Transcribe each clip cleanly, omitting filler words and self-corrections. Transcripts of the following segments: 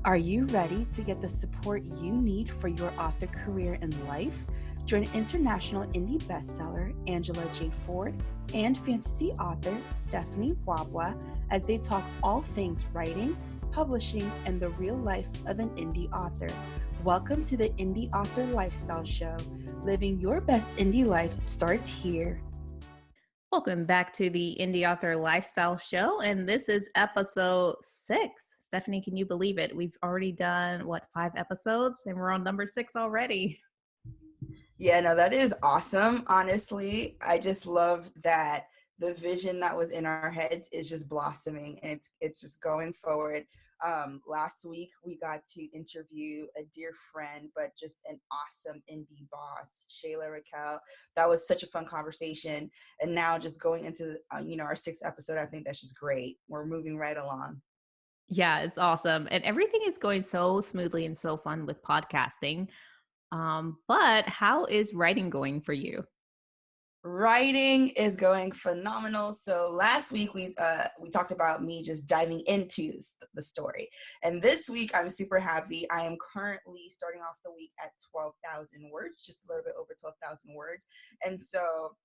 Are you ready to get the support you need for your author career and life? Join international indie bestseller Angela J. Ford and fantasy author Stephanie BwaBwa as they talk all things writing, publishing, and the real life of an indie author. Welcome to the Indie Author Lifestyle Show. Living your best indie life starts here. Welcome back to the Indie Author Lifestyle Show, and this is episode 6. Stephanie, can you believe it? We've already done, 5 episodes, and we're on number 6 already. Yeah, no, that is awesome. Honestly, I just love that the vision that was in our heads is just blossoming and it's just going forward. Last week we got to interview a dear friend, but just an awesome indie boss, Shayla Raquel. That was such a fun conversation. And now just going into our 6th episode, I think that's just great. We're moving right along. Yeah, it's awesome. And everything is going so smoothly and so fun with podcasting. But how is writing going for you? Writing is going phenomenal. So last week we talked about me just diving into the story, and this week I'm super happy. I am currently starting off the week at 12,000 words, just a little bit over 12,000 words. And so,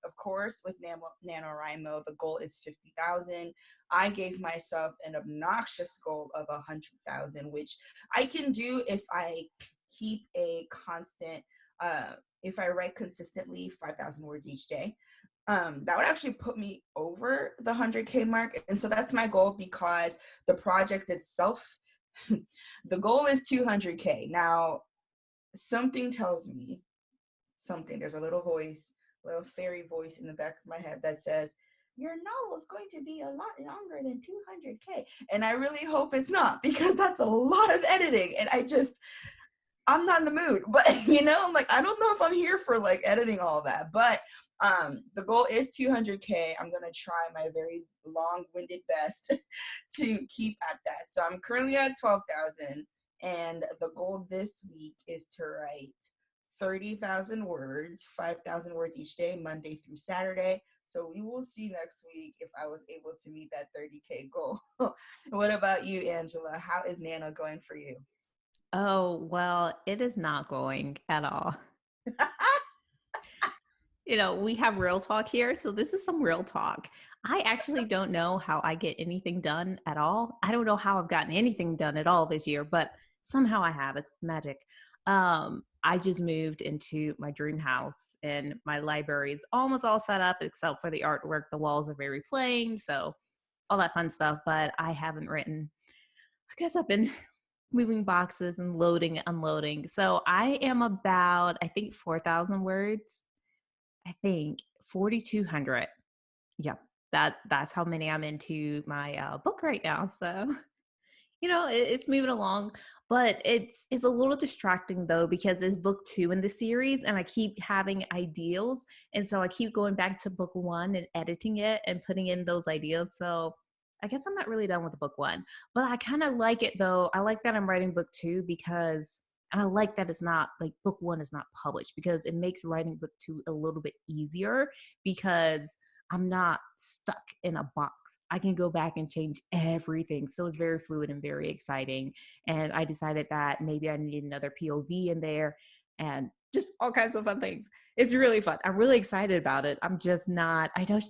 of course, with NaNoWriMo, the goal is 50,000. I gave myself an obnoxious goal of 100,000, which I can do if I keep a constant. If I write consistently 5,000 words each day, that would actually put me over the 100K mark. And so that's my goal because the project itself, the goal is 200K. Now, something tells me there's a little fairy voice in the back of my head that says, your novel is going to be a lot longer than 200K. And I really hope it's not, because that's a lot of editing. And I'm not in the mood, but I'm like, I don't know if I'm here for like editing all that, but the goal is 200K. I'm going to try my very long-winded best to keep at that. So I'm currently at 12,000, and the goal this week is to write 30,000 words, 5,000 words each day, Monday through Saturday. So we will see next week if I was able to meet that 30K goal. What about you, Angela? How is Nana going for you? Oh, well, it is not going at all. We have real talk here, so this is some real talk. I actually don't know how I get anything done at all. I don't know how I've gotten anything done at all this year, but somehow I have. It's magic. I just moved into my dream house, and my library is almost all set up except for the artwork. The walls are very plain, so all that fun stuff, but I haven't written. I guess I've been moving boxes and loading, unloading. So I am about, I think, 4,000 words. I think 4,200. Yeah, that's how many I'm into my book right now. So it's moving along, but it's a little distracting though, because it's book 2 in the series, and I keep having ideals, and so I keep going back to book 1 and editing it and putting in those ideas. So I guess I'm not really done with book 1, but I kind of like it though. I like that I'm writing book 2 because. And I like that it's not like book 1 is not published, because it makes writing book 2 a little bit easier, because I'm not stuck in a box. I can go back and change everything. So it's very fluid and very exciting. And I decided that maybe I need another POV in there and just all kinds of fun things. It's really fun. I'm really excited about it. I just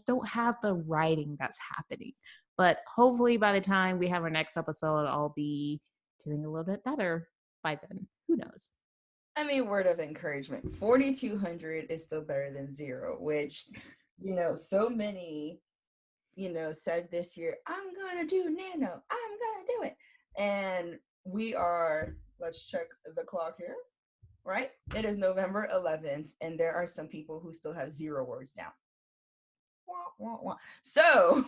don't have the writing that's happening. But hopefully by the time we have our next episode, I'll be doing a little bit better by then. Who knows? I mean, word of encouragement. 4,200 is still better than 0, which, so many, said this year, I'm going to do Nano. I'm going to do it. And we are, let's check the clock here, right? It is November 11th, and there are some people who still have 0 words now. So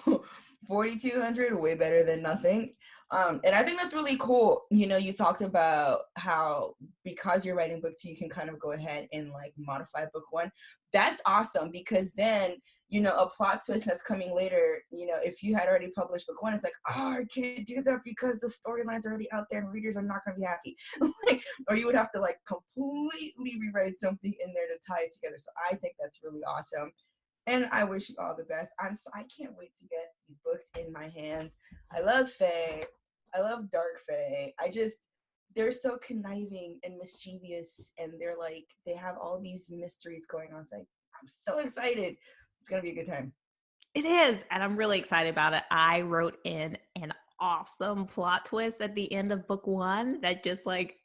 4,200, way better than nothing. And I think that's really cool. You talked about how, because you're writing book 2, you can kind of go ahead and like modify book 1. That's awesome, because then, a plot twist that's coming later, if you had already published book 1, it's like, oh, I can't do that because the storyline's already out there and readers are not going to be happy. Or you would have to like completely rewrite something in there to tie it together. So I think that's really awesome. And I wish you all the best. I can't wait to get these books in my hands. I love Fae. I love dark Fae. they're so conniving and mischievous, and they're like, they have all these mysteries going on. It's like, I'm so excited. It's gonna be a good time. It is, and I'm really excited about it. I wrote in an awesome plot twist at the end of book one that just like,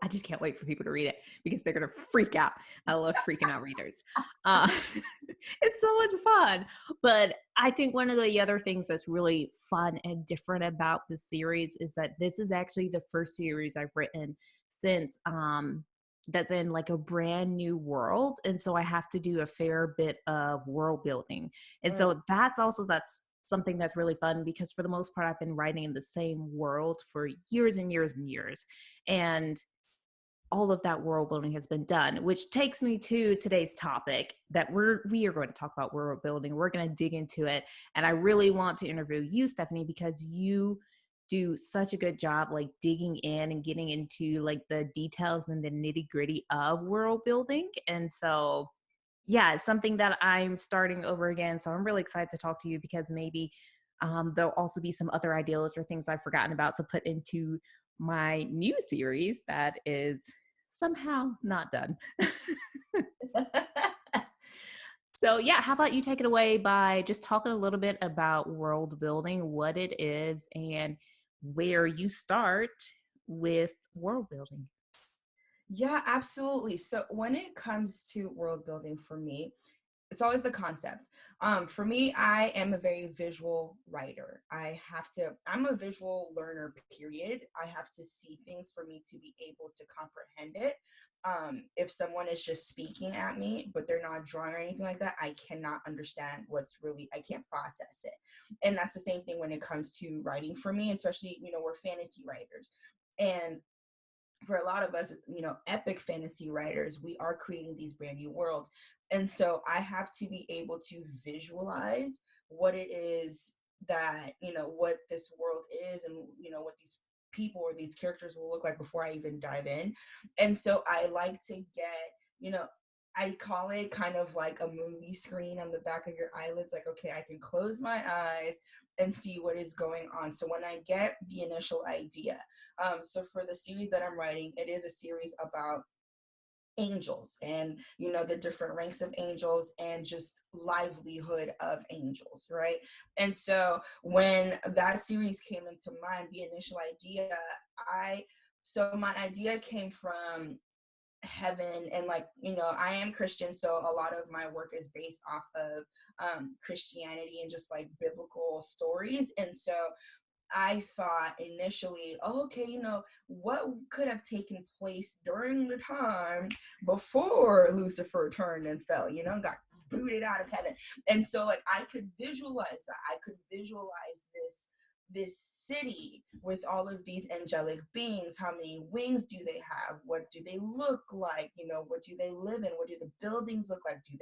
I just can't wait for people to read it because they're gonna freak out. I love freaking out readers. Uh, it's so much fun. But I think one of the other things that's really fun and different about the series is that this is actually the first series I've written since that's in like a brand new world, and so I have to do a fair bit of world building, and Mm. so that's something that's really fun because for the most part I've been writing in the same world for years and years and years, and all of that world building has been done, which takes me to today's topic that we are going to talk about world building. We're going to dig into it, and I really want to interview you, Stephanie, because you do such a good job like digging in and getting into like the details and the nitty gritty of world building. And so yeah, it's something that I'm starting over again. So I'm really excited to talk to you because maybe there'll also be some other ideas or things I've forgotten about to put into my new series that is somehow not done. So yeah, how about you take it away by just talking a little bit about world building, what it is, and where you start with world building. Yeah, absolutely. So when it comes to world building for me, it's always the concept. For me, I am a very visual writer. I'm a visual learner, period. I have to see things for me to be able to comprehend it. If someone is just speaking at me, but they're not drawing or anything like that, I cannot understand I can't process it. And that's the same thing when it comes to writing for me, especially, we're fantasy writers. And for a lot of us, epic fantasy writers, we are creating these brand new worlds. And so I have to be able to visualize what it is that, what this world is, and, what these people or these characters will look like before I even dive in. And so I like to get, I call it kind of like a movie screen on the back of your eyelids. Like, okay, I can close my eyes and see what is going on. So when I get the initial idea, so for the series that I'm writing, it is a series about angels and the different ranks of angels and just livelihood of angels, right? And so when that series came into mind, the initial idea, I so my idea came from heaven, and like, I am Christian, so a lot of my work is based off of Christianity and just like biblical stories. And so I thought initially, oh, okay, what could have taken place during the time before Lucifer turned and fell, got booted out of heaven. And so like I could visualize that. I could visualize this city with all of these angelic beings. How many wings do they have? What do they look like? What do they live in? What do the buildings look like? Do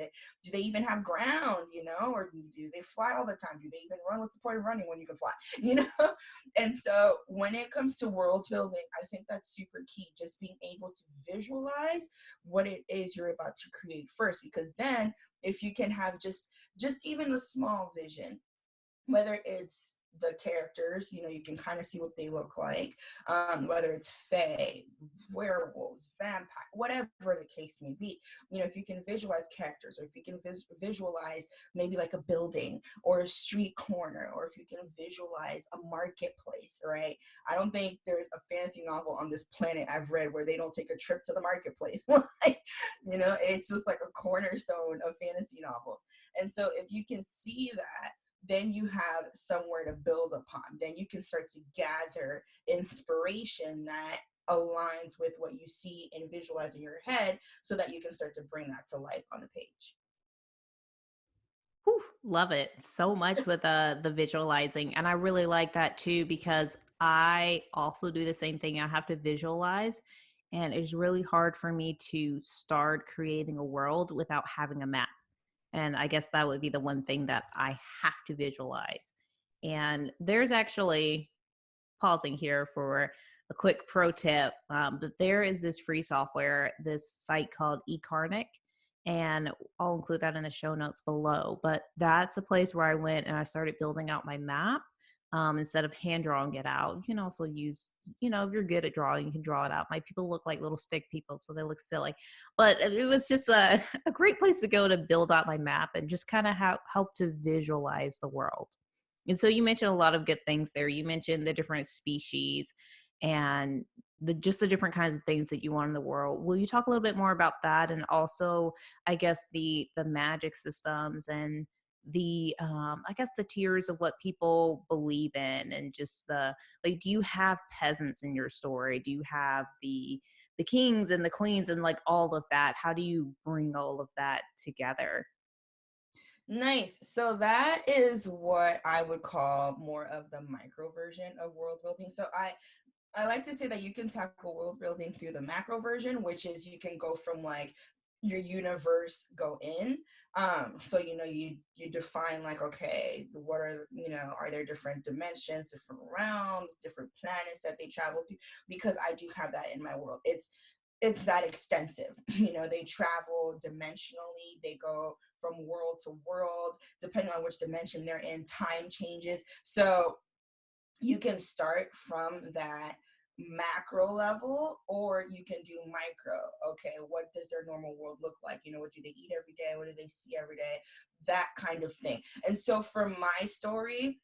they even have ground, or do they fly all the time? Do they even run? What's the point of running when you can fly? you know and so when it comes to world building, I think that's super key, just being able to visualize what it is you're about to create first, because then if you can have just even a small vision, whether it's the characters, you can kind of see what they look like, whether it's fae, werewolves, vampire, whatever the case may be. If you can visualize characters, or if you can visualize maybe like a building or a street corner, or if you can visualize a marketplace, right? I don't think there's a fantasy novel on this planet I've read where they don't take a trip to the marketplace. Like, it's just like a cornerstone of fantasy novels. And so if you can see that, then you have somewhere to build upon. Then you can start to gather inspiration that aligns with what you see and visualize in your head, so that you can start to bring that to life on the page. Whew, love it so much with the visualizing, and I really like that too because I also do the same thing. I have to visualize, and it's really hard for me to start creating a world without having a map. And I guess that would be the one thing that I have to visualize. And there's actually, pausing here for a quick pro tip, but there is this free software, this site called eCarnic, and I'll include that in the show notes below. But that's the place where I went and I started building out my map instead of hand drawing it out. You can also use, if you're good at drawing, you can draw it out. My people look like little stick people, so they look silly. But it was just a great place to go to build out my map and just kind of help to visualize the world. And so you mentioned a lot of good things there. You mentioned the different species and the different kinds of things that you want in the world. Will you talk a little bit more about that, and also, I guess, the magic systems and the I guess the tiers of what people believe in, and just the, like, do you have peasants in your story? Do you have the kings and the queens and like all of that? How do you bring all of that together? Nice. So that is what I would call more of the micro version of world building. So I like to say that you can tackle world building through the macro version, which is you can go from like your universe go in. So you define like, okay, what are, are there different dimensions, different realms, different planets that they travel to? Because I do have that in my world. It's that extensive. They travel dimensionally, they go from world to world, depending on which dimension they're in, time changes. So you can start from that macro level, or you can do micro. Okay, what does their normal world look like? What do they eat every day? What do they see every day? That kind of thing. And so for my story,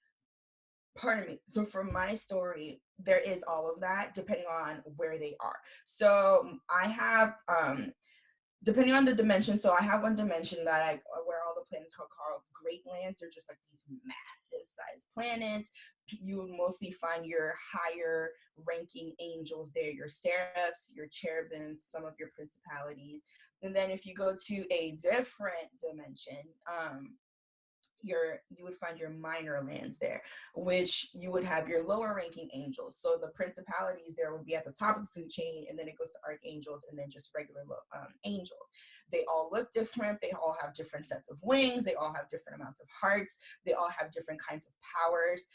pardon me, so for my story, there is all of that depending on where they are. So I have depending on the dimension. So I have one dimension that where all the planets are called great lands. They're just like these massive sized planets. You would mostly find your higher ranking angels there, your seraphs, your cherubims, some of your principalities. And then if you go to a different dimension, you would find your minor lands there, which you would have your lower ranking angels. So the principalities there would be at the top of the food chain, and then it goes to archangels, and then just regular angels. They all look different. They all have different sets of wings. They all have different amounts of hearts. They all have different kinds of powers.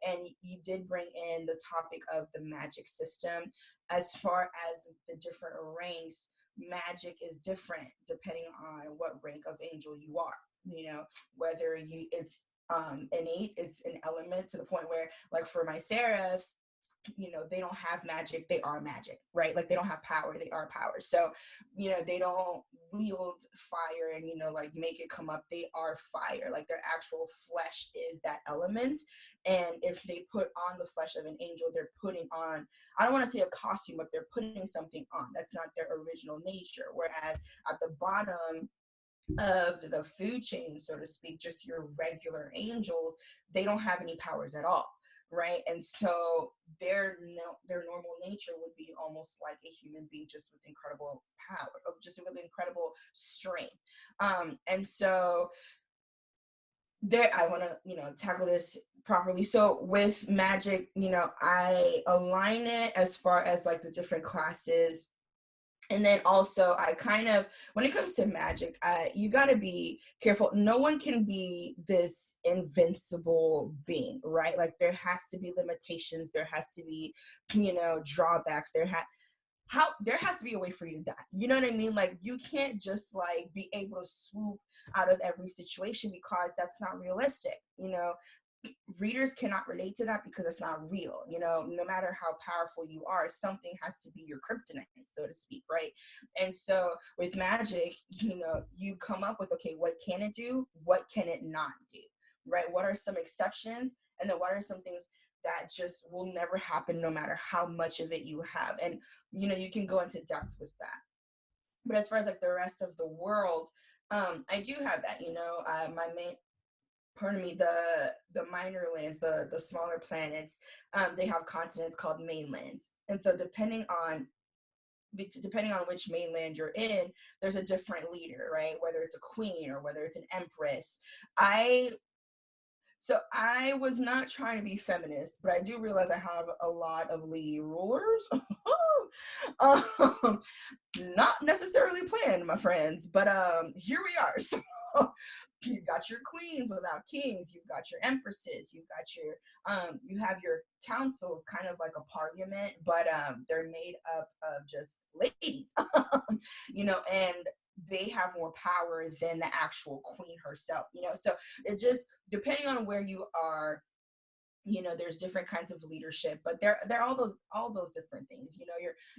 And you did bring in the topic of the magic system. As far as the different ranks, magic is different depending on what rank of angel you are. Whether it's innate, it's an element, to the point where, like, for my seraphs, they don't have magic, they are magic, right? Like, they don't have power, they are power. So they don't wield fire and like make it come up. They are fire. Like, their actual flesh is that element. And if they put on the flesh of an angel, they're putting on, I don't want to say a costume, but they're putting something on that's not their original nature. Whereas at the bottom of the food chain, so to speak, just your regular angels, they don't have any powers at all, right? And so their normal nature would be almost like a human being, just with incredible power, just with incredible strength. And so there, I want to tackle this properly. So with magic, I align it as far as like the different classes. And then also, I kind of, when it comes to magic, you got to be careful. No one can be this invincible being, right? Like, there has to be limitations. There has to be, drawbacks. There has to be a way for you to die. You know what I mean? Like, you can't just like be able to swoop out of every situation, because that's not realistic. Readers cannot relate to that because it's not real. No matter how powerful you are, something has to be your kryptonite, so to speak, right? And so with magic, you come up with, okay, what can it do? What can it not do? Right? What are some exceptions? And then what are some things that just will never happen no matter how much of it you have? And you can go into depth with that. But as far as like the rest of the world, I do have that. My main, pardon me, the minor lands, the smaller planets, they have continents called mainlands. And so depending on which mainland you're in, there's a different leader, right? Whether it's a queen or whether it's an empress. I was not trying to be feminist, but I do realize I have a lot of lady rulers. um, Not necessarily planned, my friends, but here we are. So you've got your queens without kings, you've got your empresses, you've got your you have your councils, kind of like a parliament, but they're made up of just ladies. And they have more power than the actual queen herself. So it just, depending on where you are there's different kinds of leadership, but they're all those different things.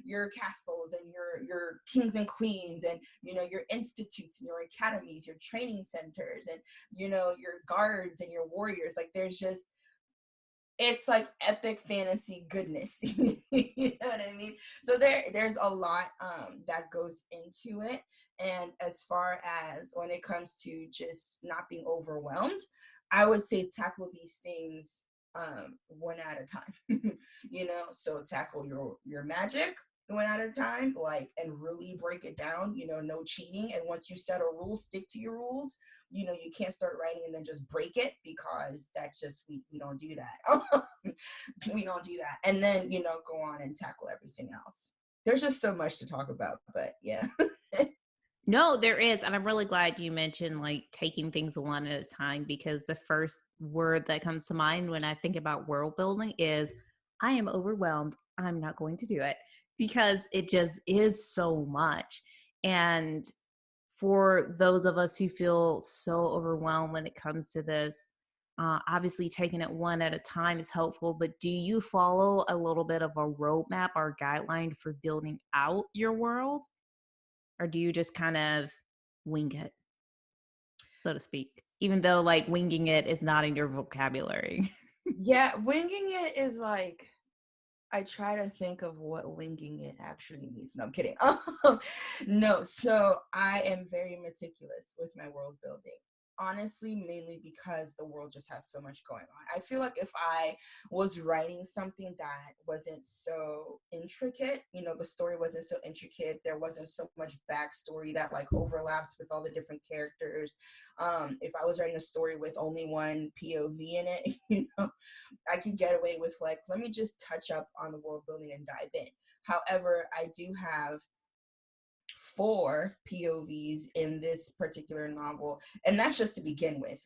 Your castles and your kings and queens, and your institutes and your academies, your training centers, and your guards and your warriors. Like there's just it's like epic fantasy goodness. You know what I mean? So there's a lot that goes into it. And as far as when it comes to just not being overwhelmed, I would say tackle these things one at a time. So tackle your magic one at a time, like, and really break it down. No cheating. And once you set a rule, stick to your rules. You can't start writing and then just break it, because that's just we don't do that. We don't do that. And then go on and tackle everything else. There's just so much to talk about, but yeah. No, there is. And I'm really glad you mentioned like taking things one at a time, because the first word that comes to mind when I think about world building is I am overwhelmed. I'm not going to do it, because it just is so much. And for those of us who feel so overwhelmed when it comes to this, obviously taking it one at a time is helpful. But do you follow a little bit of a roadmap or guideline for building out your world? Or do you just kind of wing it, so to speak? Even though like winging it is not in your vocabulary. Yeah, winging it is like, I try to think of what winging it actually means. No, I'm kidding. No, so I am very meticulous with my world building. Honestly, mainly because the world just has so much going on. I feel like if I was writing something that wasn't so intricate, the story wasn't so intricate, there wasn't so much backstory that like overlaps with all the different characters. If I was writing a story with only one POV in it, I could get away with like, let me just touch up on the world building and dive in. However, I do have 4 POVs in this particular novel, and that's just to begin with.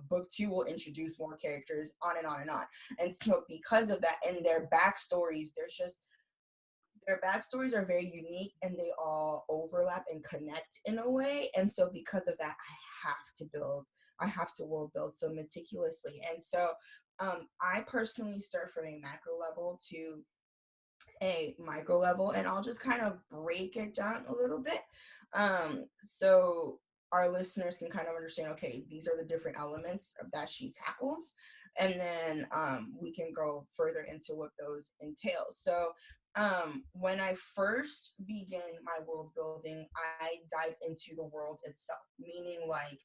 Book 2 will introduce more characters, on and on and on. And so because of that, and their backstories are very unique, and they all overlap and connect in a way. And so because of that, I have to world build so meticulously. And so I personally start from a macro level to a micro level, and I'll just kind of break it down a little bit, so our listeners can kind of understand, okay, these are the different elements that she tackles, and then we can go further into what those entail. So when I first begin my world building, I dive into the world itself, meaning like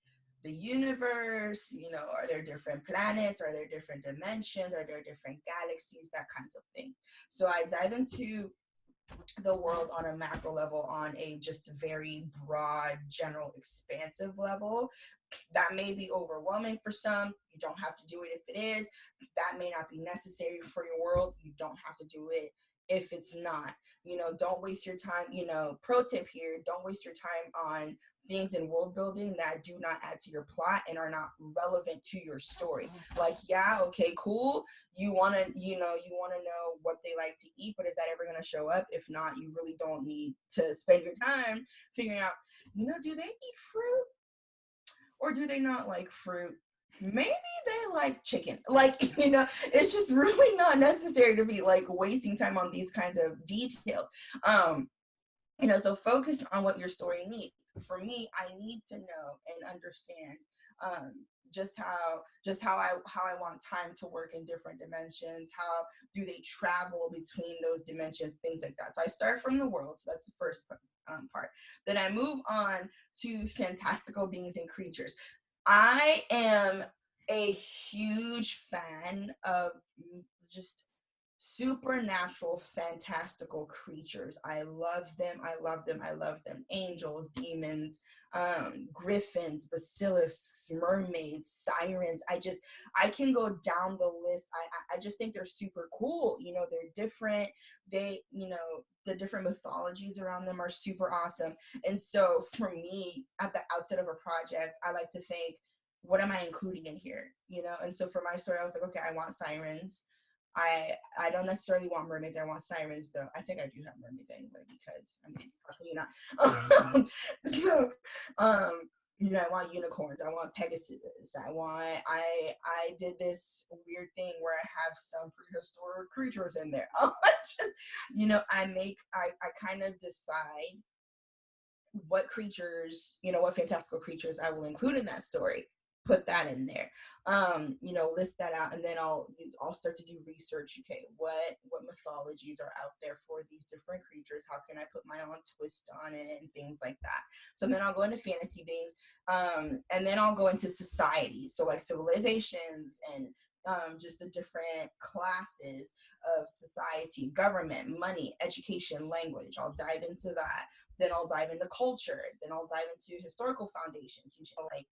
the universe. Are there different planets? Are there different dimensions? Are there different galaxies? That kinds of thing. So I dive into the world on a macro level, on a just very broad, general, expansive level. That may be overwhelming for some. You don't have to do it if it is. That may not be necessary for your world. You don't have to do it if it's not. Don't waste your time. Pro tip here, don't waste your time on things in world building that do not add to your plot and are not relevant to your story. Like, yeah, okay, cool. You want to know what they like to eat, but is that ever going to show up? If not, you really don't need to spend your time figuring out, do they eat fruit or do they not like fruit? Maybe they like chicken. Like, it's just really not necessary to be like wasting time on these kinds of details. So focus on what your story needs. For me, I need to know and understand just how I want time to work in different dimensions. How do they travel between those dimensions? Things like that. So I start from the world. So that's the first part. Then I move on to fantastical beings and creatures. I am a huge fan of just supernatural, fantastical creatures. I love them. I love them. I love them. Angels, demons, griffins, basilisks, mermaids, sirens. I can go down the list. I just think they're super cool. They're different. The different mythologies around them are super awesome. And so for me, at the outset of a project, I like to think, what am I including in here? And so for my story, I was like, okay, I want sirens. I don't necessarily want mermaids. I want sirens, though. I think I do have mermaids anyway, because how can you not? So, I want unicorns, I want Pegasus, I did this weird thing where I have some prehistoric creatures in there. Just, I kind of decide what creatures, what fantastical creatures I will include in that story, put that in there, list that out, and then I'll start to do research. Okay, what mythologies are out there for these different creatures? How can I put my own twist on it and things like that? So then I'll go into fantasy things, and then I'll go into societies, so like civilizations and just the different classes of society, government, money, education, language. I'll dive into that. Then I'll dive into culture. Then I'll dive into historical foundations, like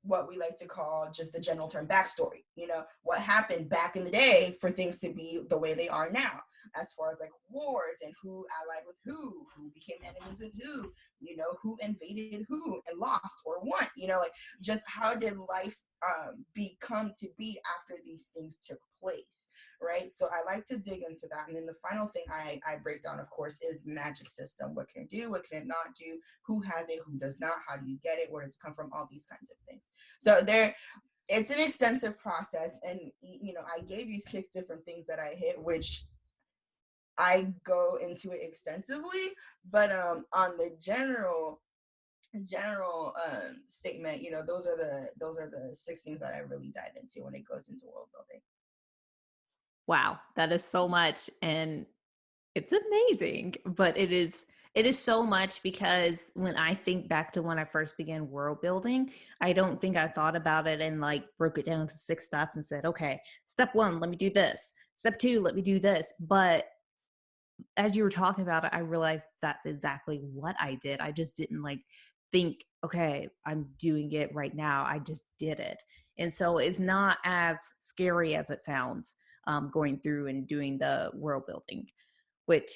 what we like to call just the general term backstory. What happened back in the day for things to be the way they are now, as far as like wars and who allied with who became enemies with who invaded who and lost or won, like just how did life become to be after these things took place, right? So I like to dig into that. And then the final thing I break down, of course, is the magic system. What can it do? What can it not do? Who has it? Who does not? How do you get it? Where does it come from? All these kinds of things. So it's an extensive process. And, I gave you 6 different things that I hit, which I go into it extensively. But on the general statement, those are the 6 things that I really dive into when it goes into world building. Wow, that is so much, and it's amazing, but it is so much because when I think back to when I first began world building, I don't think I thought about it and like broke it down to 6 steps and said, okay, step 1, let me do this. Step 2, let me do this. But as you were talking about it, I realized that's exactly what I did. I just didn't like think, okay, I'm doing it right now. I just did it. And so it's not as scary as it sounds, going through and doing the world building, which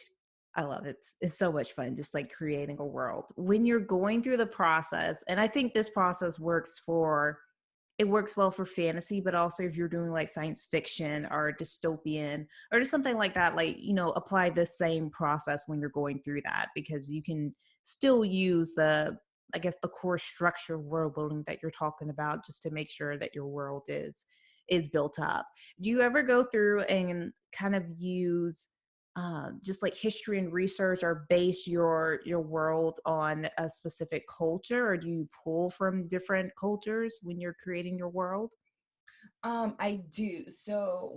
I love. It's so much fun, just like creating a world when you're going through the process. And I think this process works well for fantasy, but also if you're doing like science fiction or dystopian or just something like that, like, apply the same process when you're going through that, because you can still use I guess, the core structure of world building that you're talking about, just to make sure that your world is built up. Do you ever go through and kind of use just like history and research, or base your world on a specific culture, or do you pull from different cultures when you're creating your world? I do. So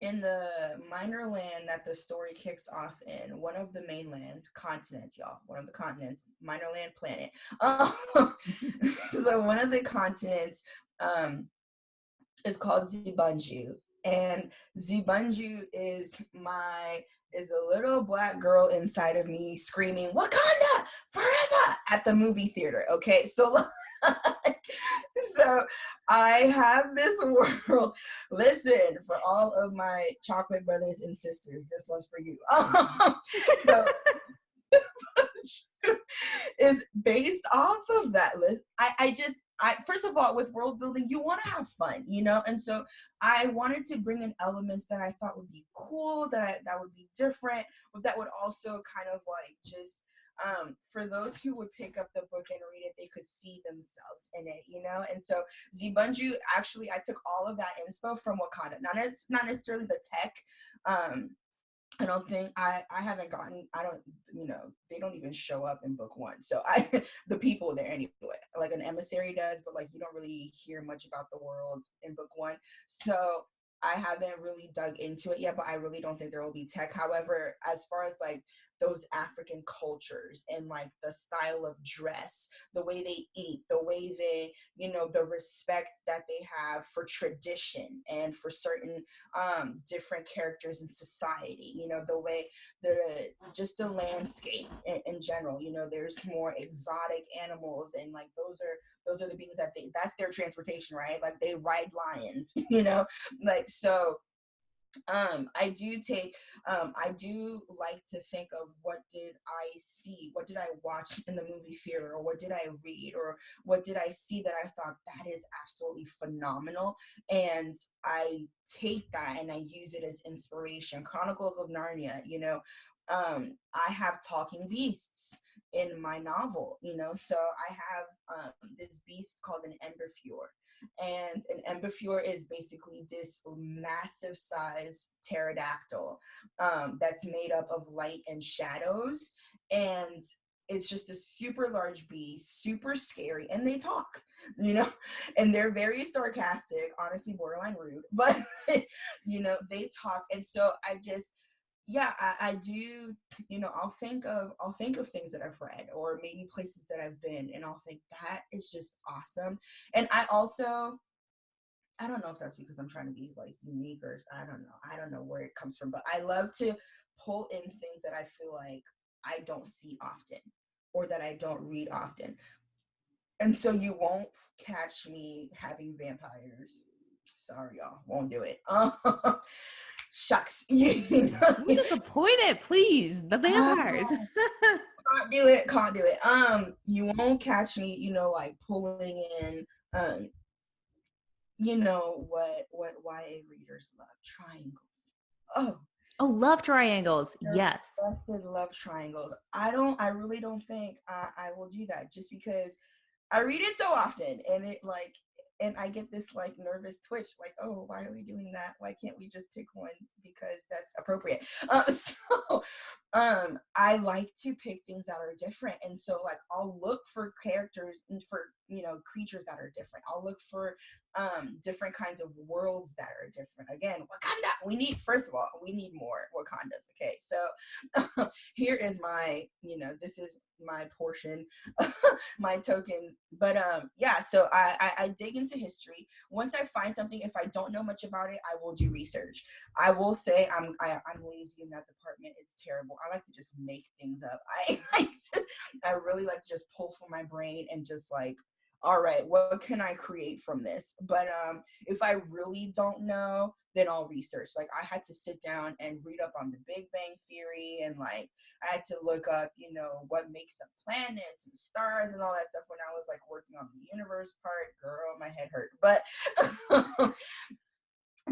in the minor land that the story kicks off in, one of the mainlands, continents, y'all, one of the continents, minor land planet. So one of the continents is called Zibanju. And Zibanju is a little Black girl inside of me screaming Wakanda forever at the movie theater. Okay, so so I have this world. Listen, for all of my chocolate brothers and sisters, this one's for you. So is based off of that list. I first of all, with world building, you want to have fun, and so I wanted to bring in elements that I thought would be cool, that would be different, but that would also kind of like just for those who would pick up the book and read it, they could see themselves in it, And so Zibunju, actually, I took all of that inspo from Wakanda. Not necessarily the tech. I don't think I haven't gotten, I don't, they don't even show up in book 1. So the people there anyway, like an emissary does, but like you don't really hear much about the world in book 1. So I haven't really dug into it yet, but I really don't think there will be tech. However, as far as like those African cultures and like the style of dress, the way they eat, the way they, the respect that they have for tradition and for certain different characters in society, the way just the landscape in general, there's more exotic animals, and like those are the beings that's their transportation, right? Like they ride lions, like so I do like to think of what did I see, what did I watch in the movie theater, or what did I read, or what did I see that I thought that is absolutely phenomenal, and I take that and I use it as inspiration. Chronicles of Narnia, I have talking beasts in my novel, so I have this beast called an emberfure. And an emberfure is basically this massive size pterodactyl that's made up of light and shadows. And it's just a super large beast, super scary, and they talk, you know, and they're very sarcastic, honestly, borderline rude, but they talk. And so yeah, I do, I'll think of things that I've read or maybe places that I've been, and I'll think that is just awesome. And I don't know if that's because I'm trying to be like unique, or I don't know where it comes from, but I love to pull in things that I feel like I don't see often or that I don't read often. And so you won't catch me having vampires. Sorry, y'all, won't do it. Shucks. We disappointed, please. The vampires. Can't do it. You won't catch me, like pulling in what YA readers love, triangles. Oh, Oh, love triangles. Yes. blessed love triangles. I really don't think I will do that, just because I read it so often, and and I get this like nervous twitch, like, oh, why are we doing that? Why can't we just pick one because that's appropriate? I like to pick things that are different, and so like I'll look for characters and for creatures that are different. I'll look for different kinds of worlds that are different. Again, Wakanda. First of all, we need more Wakandas. Okay, so here is this is my portion, my token. But yeah, so I dig into history. Once I find something, if I don't know much about it, I will do research. I will say I'm lazy in that department. It's terrible. I like to just make things up. I really like to just pull from my brain and just like, all right, what can I create from this? But if I really don't know, then I'll research. Like I had to sit down and read up on the Big Bang Theory, and like I had to look up, what makes up planets and stars and all that stuff when I was like working on the universe part. Girl, my head hurt. But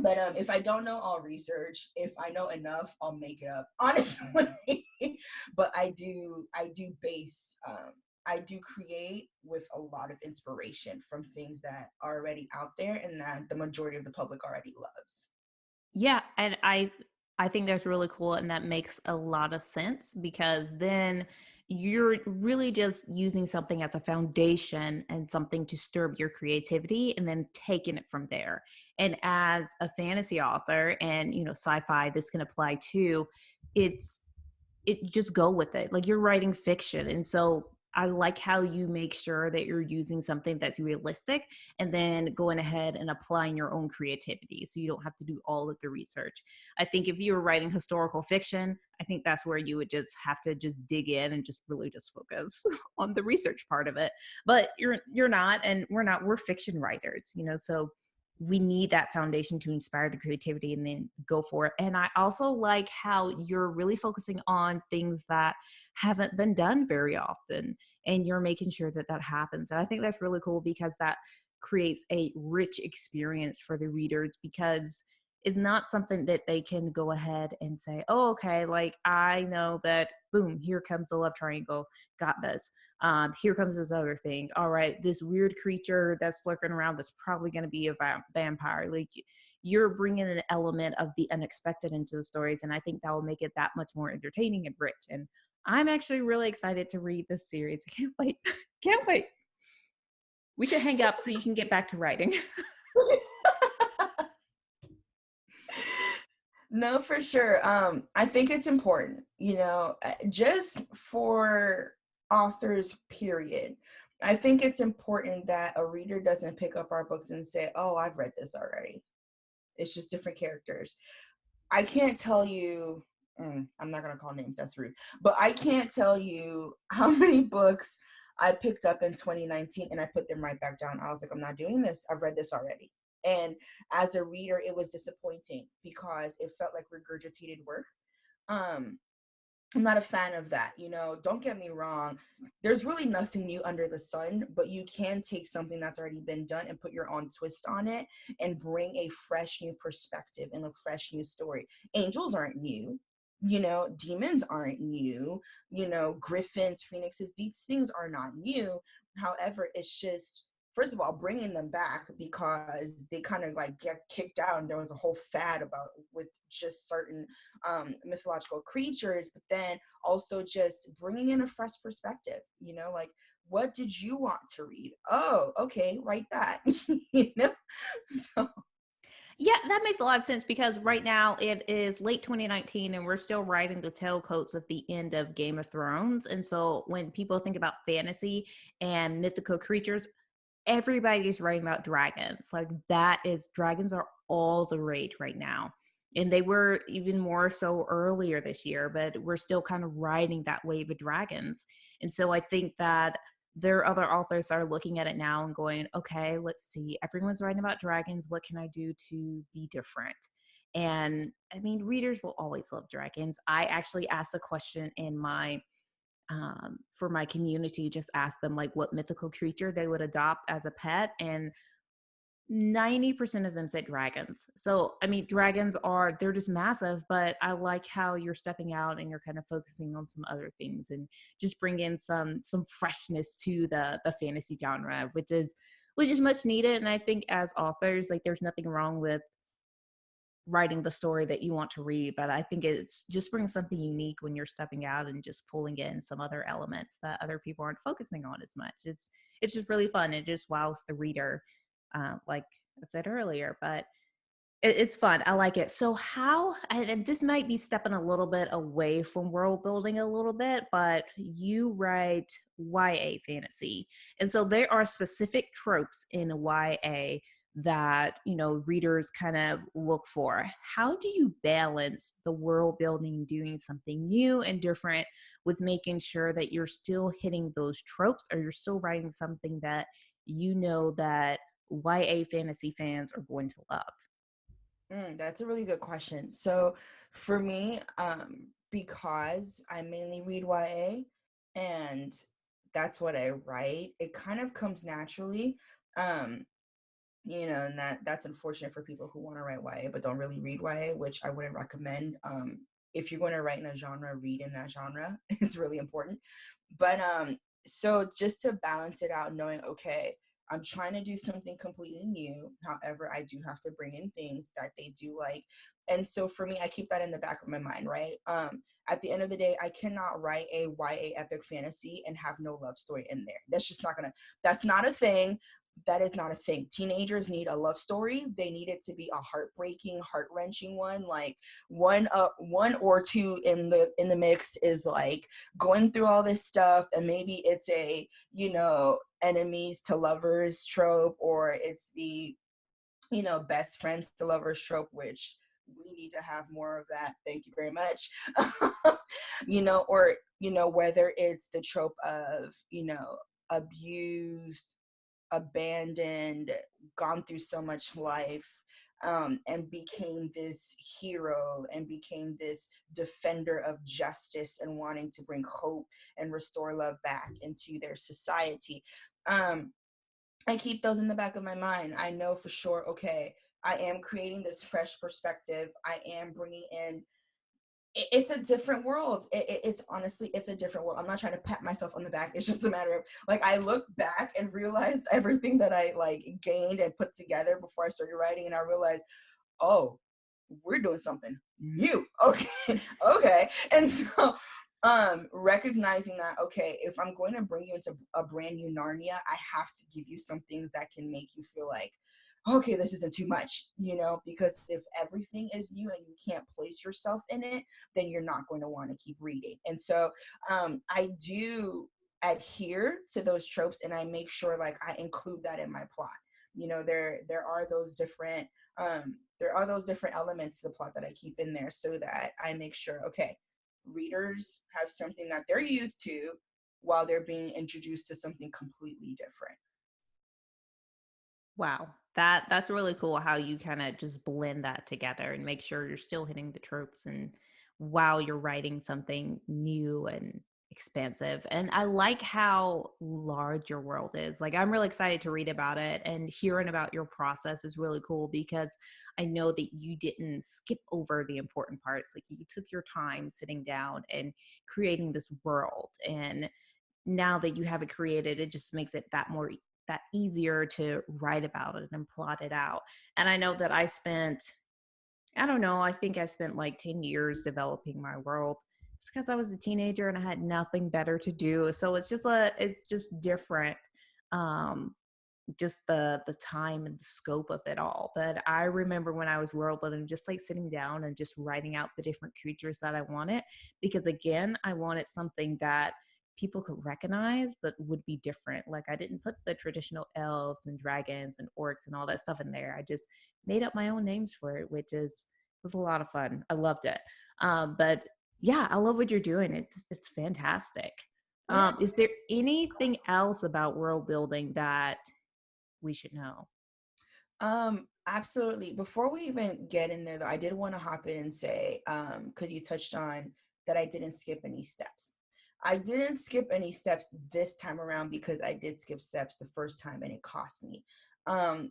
but if I don't know, I'll research. If I know enough, I'll make it up, honestly. But I do create with a lot of inspiration from things that are already out there and that the majority of the public already loves. Yeah, and I think that's really cool, and that makes a lot of sense, because then you're really just using something as a foundation and something to stir up your creativity, and then taking it from there. And as a fantasy author, and sci-fi, this can apply too. It's just go with it. Like, you're writing fiction, and so I like how you make sure that you're using something that's realistic, and then going ahead and applying your own creativity, so you don't have to do all of the research. I think if you were writing historical fiction, I think that's where you would just have to just dig in and just really just focus on the research part of it. But you're not, and we're not. We're fiction writers, so we need that foundation to inspire the creativity and then go for it. And I also like how you're really focusing on things that haven't been done very often, and you're making sure that that happens. And I think that's really cool, because that creates a rich experience for the readers, because it's not something that they can go ahead and say, oh, okay, like I know that, boom, here comes the love triangle, got this. Here comes this other thing. All right, this weird creature that's lurking around that's probably going to be a vampire. Like, you're bringing an element of the unexpected into the stories, and I think that will make it that much more entertaining and rich. And I'm actually really excited to read this series. I can't wait. Can't wait. We should hang up so you can get back to writing. No, for sure. I think it's important, just for authors, period. I think it's important that a reader doesn't pick up our books and say, oh, I've read this already. It's just different characters. I can't tell you, I'm not going to call names, that's rude, but I can't tell you how many books I picked up in 2019 and I put them right back down. I was like, I'm not doing this. I've read this already. And as a reader, it was disappointing because it felt like regurgitated work. Um, I'm not a fan of that. Don't get me wrong. There's really nothing new under the sun, but you can take something that's already been done and put your own twist on it and bring a fresh new perspective and a fresh new story. Angels aren't new. demons aren't new, griffins, phoenixes, these things are not new. However, it's just, first of all, bringing them back because they kind of like get kicked out, and there was a whole fad about with just certain mythological creatures, but then also just bringing in a fresh perspective, like, what did you want to read? Oh, okay, write that. you know so Yeah, that makes a lot of sense because right now it is late 2019 and we're still riding the tailcoats of the end of Game of Thrones. And so when people think about fantasy and mythical creatures, everybody's writing about dragons. Like dragons are all the rage right now. And they were even more so earlier this year, but we're still kind of riding that wave of dragons. And so I think that there are other authors that are looking at it now and going, okay, let's see, everyone's writing about dragons. What can I do to be different? And I mean, readers will always love dragons. I actually asked a question in my for my community, just ask them like what mythical creature they would adopt as a pet, and 90% of them said dragons. So I mean, they're just massive, but I like how you're stepping out and you're kind of focusing on some other things and just bring in some freshness to the fantasy genre, which is much needed. And I think as authors, like there's nothing wrong with writing the story that you want to read, but I think it's just brings something unique when you're stepping out and just pulling in some other elements that other people aren't focusing on as much. It's just really fun. It just wows the reader, like I said earlier. But it's fun. I like it. So how, and this might be stepping a little bit away from world building a little bit, but you write YA fantasy. And so there are specific tropes in YA that, readers kind of look for. How do you balance the world building, doing something new and different with making sure that you're still hitting those tropes, or you're still writing something that that YA fantasy fans are going to love? That's a really good question. So for me, because I mainly read YA and that's what I write, it kind of comes naturally. Um, and that's unfortunate for people who want to write YA but don't really read YA, which I wouldn't recommend. If you're going to write in a genre, read in that genre. It's really important. But so just to balance it out, knowing, okay, I'm trying to do something completely new. However, I do have to bring in things that they do like. And so for me, I keep that in the back of my mind, right? At the end of the day, I cannot write a YA epic fantasy and have no love story in there. That's not a thing. That is not a thing. Teenagers need a love story. They need it to be a heartbreaking, heart-wrenching one. Like one or two in the mix is like going through all this stuff, and maybe it's a enemies to lovers trope, or it's the best friends to lovers trope, which we need to have more of that. Thank you very much. Or whether it's the trope of abused, abandoned, gone through so much life, and became this hero and became this defender of justice and wanting to bring hope and restore love back into their society. I keep those in the back of my mind. I know for sure, okay, I am creating this fresh perspective. I am bringing in, it's a different world. It's honestly, it's a different world. I'm not trying to pat myself on the back. It's just a matter of like, I look back and realized everything that I like gained and put together before I started writing. And I realized, oh, we're doing something new. Okay. Okay. And so recognizing that, okay, if I'm going to bring you into a brand new Narnia, I have to give you some things that can make you feel like, okay, this isn't too much, because if everything is new and you can't place yourself in it, then you're not going to want to keep reading. And so I do adhere to those tropes, and I make sure like I include that in my plot. There are those different elements to the plot that I keep in there, so that I make sure, okay, readers have something that they're used to while they're being introduced to something completely different. Wow. That's really cool how you kind of just blend that together and make sure you're still hitting the tropes and while you're writing something new and expansive. And I like how large your world is. Like, I'm really excited to read about it, and hearing about your process is really cool because I know that you didn't skip over the important parts. Like, you took your time sitting down and creating this world. And now that you have it created, it just makes it that easier to write about it and plot it out. And I know that I don't know, I think I spent like 10 years developing my world. It's because I was a teenager and I had nothing better to do. So it's just different. Um, just the time and the scope of it all. But I remember when I was world building, just like sitting down and just writing out the different creatures that I wanted, because again, I wanted something that people could recognize but would be different. Like, I didn't put the traditional elves and dragons and orcs and all that stuff in there. I just made up my own names for it, which is was a lot of fun. I loved it. But yeah, I love what you're doing. It's fantastic. Yeah. Is there anything else about world building that we should know? Absolutely. Before we even get in there, though, I did want to hop in and say, because you touched on that I didn't skip any steps. I didn't skip any steps this time around because I did skip steps the first time and it cost me.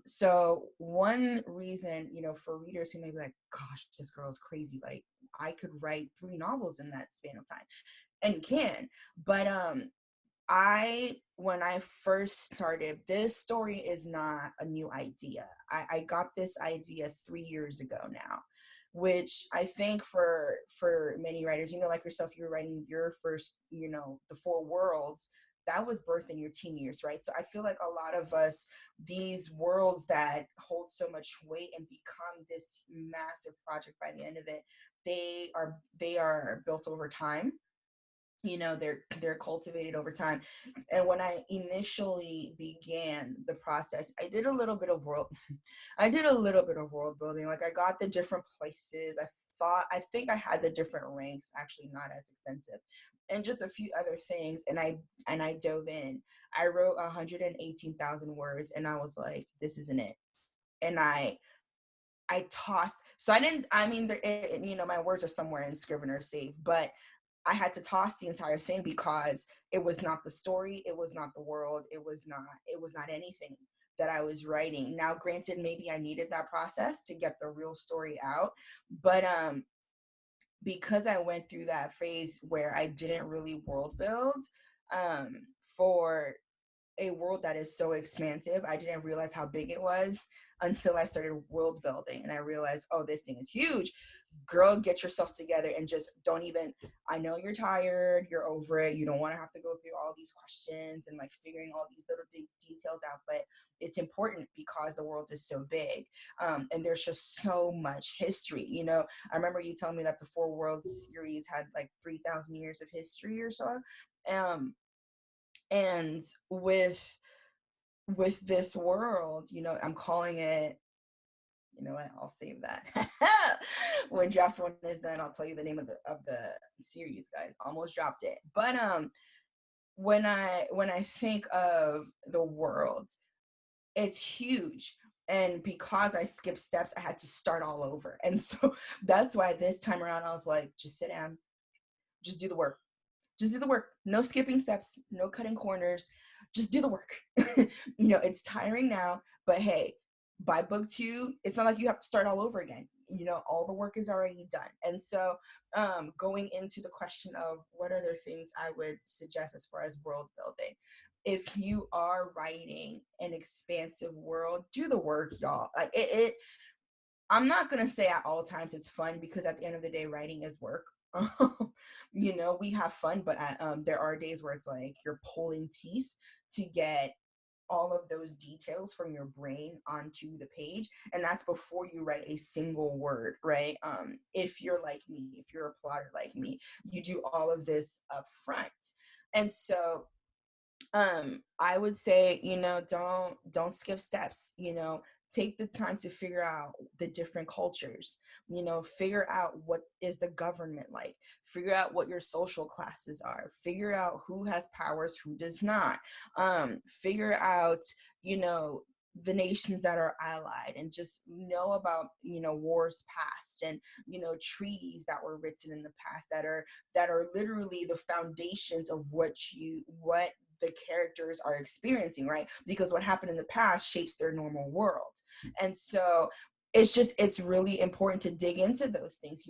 So one reason, for readers who may be like, gosh, this girl is crazy. Like, I could write 3 novels in that span of time. And you can, but when I first started, this story is not a new idea. I got this idea 3 years ago now, which I think for many writers, like yourself, you were writing your first, the Four Worlds. That was birthed in your teen years, right? So I feel like a lot of us, these worlds that hold so much weight and become this massive project by the end of it, they are built over time. They're cultivated over time. And when I initially began the process, I did a little bit of world I did a little bit of world building. Like, I got the different places. I think I had the different ranks, actually not as extensive, and just a few other things. And I dove in. I wrote 118,000 words, and I was like, this isn't it. And I tossed. So I didn't. I mean, my words are somewhere in Scrivener safe, but I had to toss the entire thing because it was not the story, it was not the world, it was not anything that I was writing. Now, granted, maybe I needed that process to get the real story out, but because I went through that phase where I didn't really world build, for a world that is so expansive, I didn't realize how big it was until I started world building, and I realized, oh, this thing is huge. Girl, get yourself together and just don't even. I know you're tired, you're over it, you don't want to have to go through all these questions and like figuring all these little details out, but it's important because the world is so big, and there's just so much history. I remember you telling me that the Four Worlds series had like 3,000 years of history or so. um and with this world, I'm calling it, you know what, I'll save that. When draft one is done, I'll tell you the name of the series, guys. Almost dropped it. But when I think of the world, it's huge. And because I skipped steps, I had to start all over. And so that's why this time around I was like, just sit down, just do the work. Just do the work. No skipping steps, no cutting corners. Just do the work. It's tiring now, but hey, by book 2, it's not like you have to start all over again. All the work is already done. And so, going into the question of what other things I would suggest as far as world building. If you are writing an expansive world, do the work, y'all. Like I'm not going to say at all times it's fun, because at the end of the day, writing is work. We have fun, but there are days where it's like you're pulling teeth to get all of those details from your brain onto the page. And that's before you write a single word, right? If you're like me, if you're a plotter like me, you do all of this up front. And so I would say, don't skip steps. Take the time to figure out the different cultures. Figure out what is the government like. Figure out what your social classes are. Figure out who has powers, who does not. Figure out, the nations that are allied, and just know about, wars past, and, treaties that were written in the past that are literally the foundations of what the characters are experiencing, right? Because what happened in the past shapes their normal world. And so it's really important to dig into those things,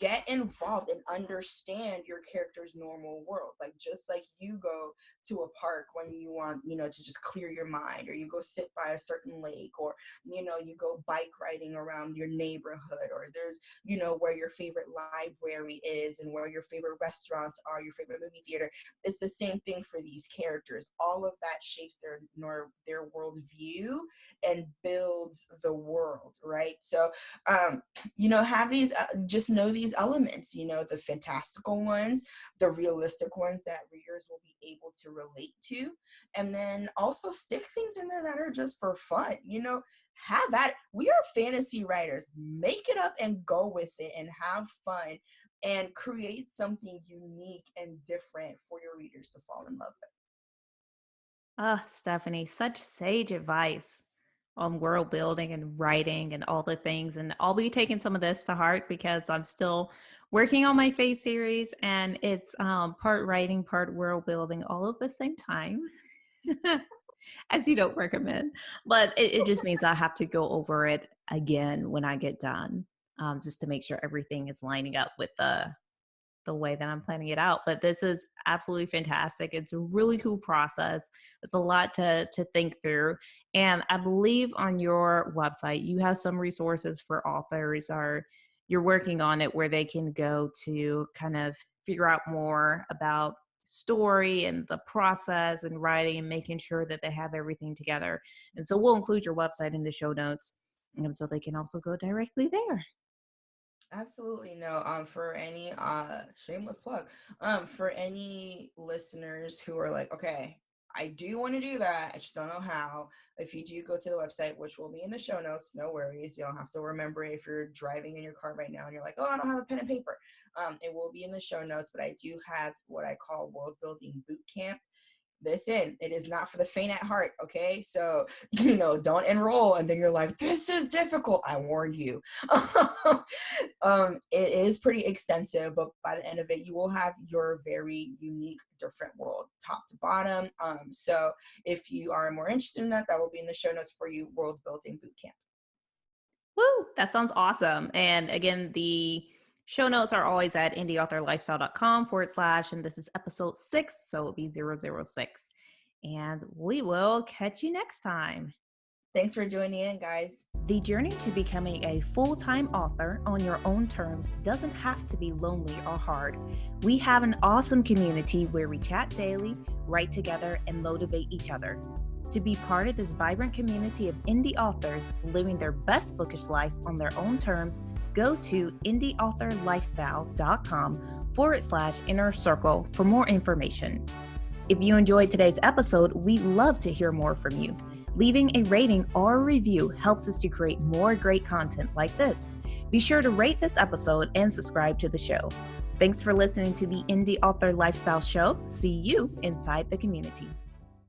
get involved and understand your character's normal world. Like, just like you go to a park when you want, to just clear your mind, or you go sit by a certain lake, or, you go bike riding around your neighborhood, or there's, where your favorite library is, and where your favorite restaurants are, your favorite movie theater. It's the same thing for these characters. All of that shapes their worldview and builds the world, right? So have these, just know these elements, the fantastical ones, the realistic ones that readers will be able to relate to, and then also stick things in there that are just for fun. Have at it. We are fantasy writers. Make it up and go with it and have fun and create something unique and different for your readers to fall in love with. Stephanie, such sage advice on world building and writing and all the things. And I'll be taking some of this to heart because I'm still working on my Fate series, and it's part writing, part world building, all at the same time, as you don't recommend. But it just means I have to go over it again when I get done, just to make sure everything is lining up with the way that I'm planning it out. But this is absolutely fantastic. It's a really cool process. It's a lot to think through. And I believe on your website, you have some resources for authors, or you're working on it, where they can go to kind of figure out more about story and the process and writing and making sure that they have everything together. And so we'll include your website in the show notes, so they can also go directly there. Absolutely. No, for any shameless plug, for any listeners who are like, okay, I do want to do that, I just don't know how. If you do go to the website, which will be in the show notes, no worries. You don't have to remember it if you're driving in your car right now and you're like, oh, I don't have a pen and paper. It will be in the show notes, but I do have what I call World Building Boot Camp. Listen, it is not for the faint at heart, okay? So, don't enroll and then you're like, this is difficult. I warned you. It is pretty extensive, but by the end of it, you will have your very unique, different world, top to bottom. So if you are more interested in that, that will be in the show notes for you, World Building Bootcamp. Woo, that sounds awesome. And again, the show notes are always at indieauthorlifestyle.com/, and this is episode 6, so it'll be 006. And we will catch you next time. Thanks for joining in, guys. The journey to becoming a full-time author on your own terms doesn't have to be lonely or hard. We have an awesome community where we chat daily, write together, and motivate each other. To be part of this vibrant community of indie authors living their best bookish life on their own terms, go to indieauthorlifestyle.com/inner circle for more information. If you enjoyed today's episode, we'd love to hear more from you. Leaving a rating or a review helps us to create more great content like this. Be sure to rate this episode and subscribe to the show. Thanks for listening to the Indie Author Lifestyle Show. See you inside the community.